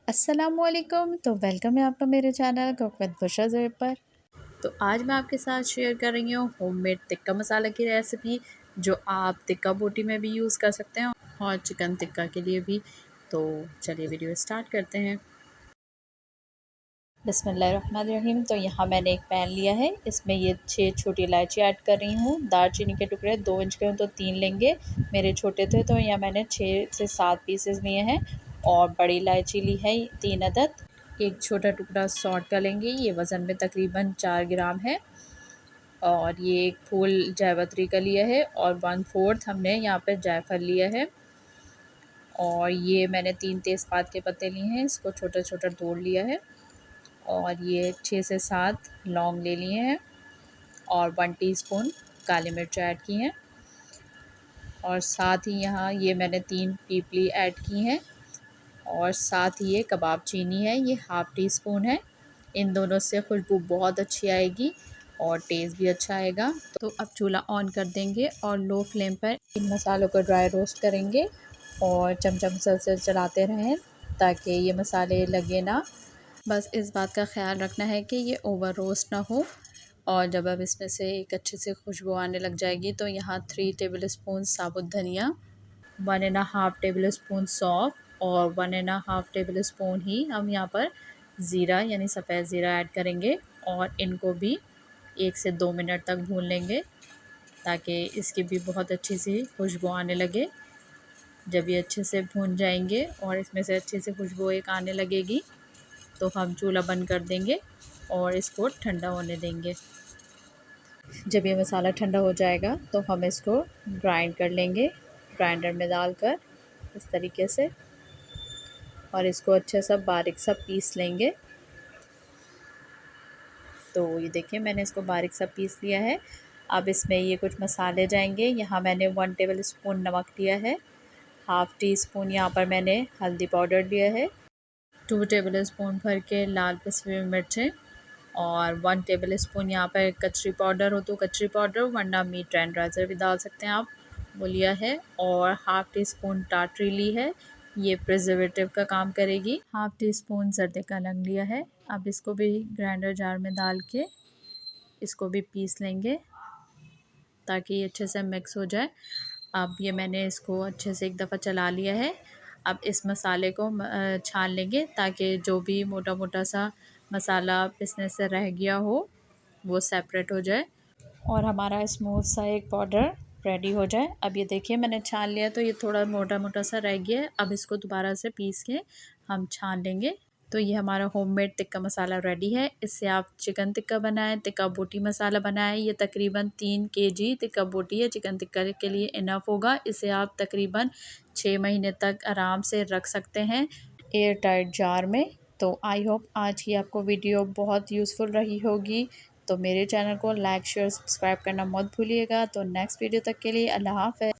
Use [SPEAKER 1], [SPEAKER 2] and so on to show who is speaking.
[SPEAKER 1] अस्सलामुअलैकुम। तो वेलकम है आपका मेरे चैनल कुक विद बुशरा ज़ोए पर। तो आज मैं आपके साथ शेयर कर रही हूँ होममेड टिक्का मसाला की रेसिपी, जो आप टिक्का बोटी में भी यूज़ कर सकते हैं और चिकन टिक्का के लिए भी। तो चलिए वीडियो स्टार्ट करते हैं। बिस्मिल्लाहिर्रहमानिर्रहीम। तो यहाँ मैंने एक पैन लिया है, इसमें ये 6 छोटी इलायची ऐड कर रही हूँ। दालचीनी के टुकड़े 2 इंच के हो तो 3 लेंगे, मेरे छोटे थे तो यहाँ मैंने 6 से 7 पीसेस लिए हैं। और बड़ी इलायची ली है 3 अदद। एक छोटा टुकड़ा सौंठ का लेंगे, ये वज़न में तकरीबन 4 ग्राम है। और ये एक फूल जायपत्री का लिया है और 1/4 हमने यहाँ पर जायफल लिया है। और ये मैंने 3 तेज़पात के पत्ते लिए हैं, इसको छोटा छोटा तोड़ लिया है। और ये 6 से 7 लौंग ले लिए हैं और 1 टीस्पून काली मिर्च ऐड की हैं। और साथ ही यहाँ ये मैंने 3 पीपली ऐड की हैं। और साथ ही ये कबाब चीनी है, ये हाफ़ टी स्पून है। इन दोनों से खुशबू बहुत अच्छी आएगी और टेस्ट भी अच्छा आएगा। तो अब चूल्हा ऑन कर देंगे और लो फ्लेम पर इन मसालों को ड्राई रोस्ट करेंगे और चमचम से चलाते रहें ताकि ये मसाले लगे ना। बस इस बात का ख़्याल रखना है कि ये ओवर रोस्ट ना हो। और जब अब इसमें से एक अच्छे से खुशबू आने लग जाएगी तो यहाँ 3 टेबलस्पून साबुत धनिया, 1½ टेबल स्पून सौंफ और 1½ टेबल स्पून ही हम यहाँ पर ज़ीरा यानी सफ़ेद ज़ीरा ऐड करेंगे। और इनको भी 1 से 2 मिनट तक भून लेंगे ताकि इसकी भी बहुत अच्छी सी खुशबू आने लगे। जब ये अच्छे से भून जाएंगे और इसमें से अच्छे से खुशबू एक आने लगेगी तो हम चूल्हा बंद कर देंगे और इसको ठंडा होने देंगे। जब ये मसाला ठंडा हो जाएगा तो हम इसको ग्राइंड कर लेंगे ग्राइंडर में डालकर इस तरीके से, और इसको अच्छे सा बारीक सा पीस लेंगे। तो ये देखिए मैंने इसको बारीक सा पीस लिया है। अब इसमें ये कुछ मसाले जाएंगे। यहाँ मैंने 1 टेबल स्पून नमक लिया है, हाफ़ टी स्पून यहाँ पर मैंने हल्दी पाउडर लिया है, 2 टेबल स्पून भर के लाल पिसी हुई मिर्चें और 1 टेबल स्पून यहाँ पर कचरी पाउडर हो तो कचरी पाउडर, वरना मीट टेंडराइज़र भी डाल सकते हैं आप, वो लिया है। और हाफ़ टी स्पून टाटरी ली है, ये प्रिजर्वेटिव का काम करेगी। हाफ़ टी स्पून जर्दे का लौंग लिया है। अब इसको भी ग्राइंडर जार में डाल के इसको भी पीस लेंगे ताकि ये अच्छे से मिक्स हो जाए। अब ये मैंने इसको अच्छे से एक दफ़ा चला लिया है। अब इस मसाले को छान लेंगे ताकि जो भी मोटा मोटा सा मसाला पिसने से रह गया हो वो सेपरेट हो जाए और हमारा स्मूथ सा एक पाउडर रेडी हो जाए। अब ये देखिए मैंने छान लिया तो ये थोड़ा मोटा मोटा सा रह गया है। अब इसको दोबारा से पीस के हम छान लेंगे। तो ये हमारा होममेड टिक्का मसाला रेडी है। इससे आप चिकन टिक्का बनाएं, टिक्का बोटी मसाला बनाएं। ये तकरीबन 3 केजी टिक्का बोटी है, चिकन टिक्का के लिए इनफ होगा। इसे आप तकरीबन 6 महीने तक आराम से रख सकते हैं एयर टाइट जार में। तो आई होप आज की आपको वीडियो बहुत यूज़फुल रही होगी। तो मेरे चैनल को लाइक शेयर सब्सक्राइब करना मत भूलिएगा। तो नेक्स्ट वीडियो तक के लिए अल्लाह हाफ़िज़।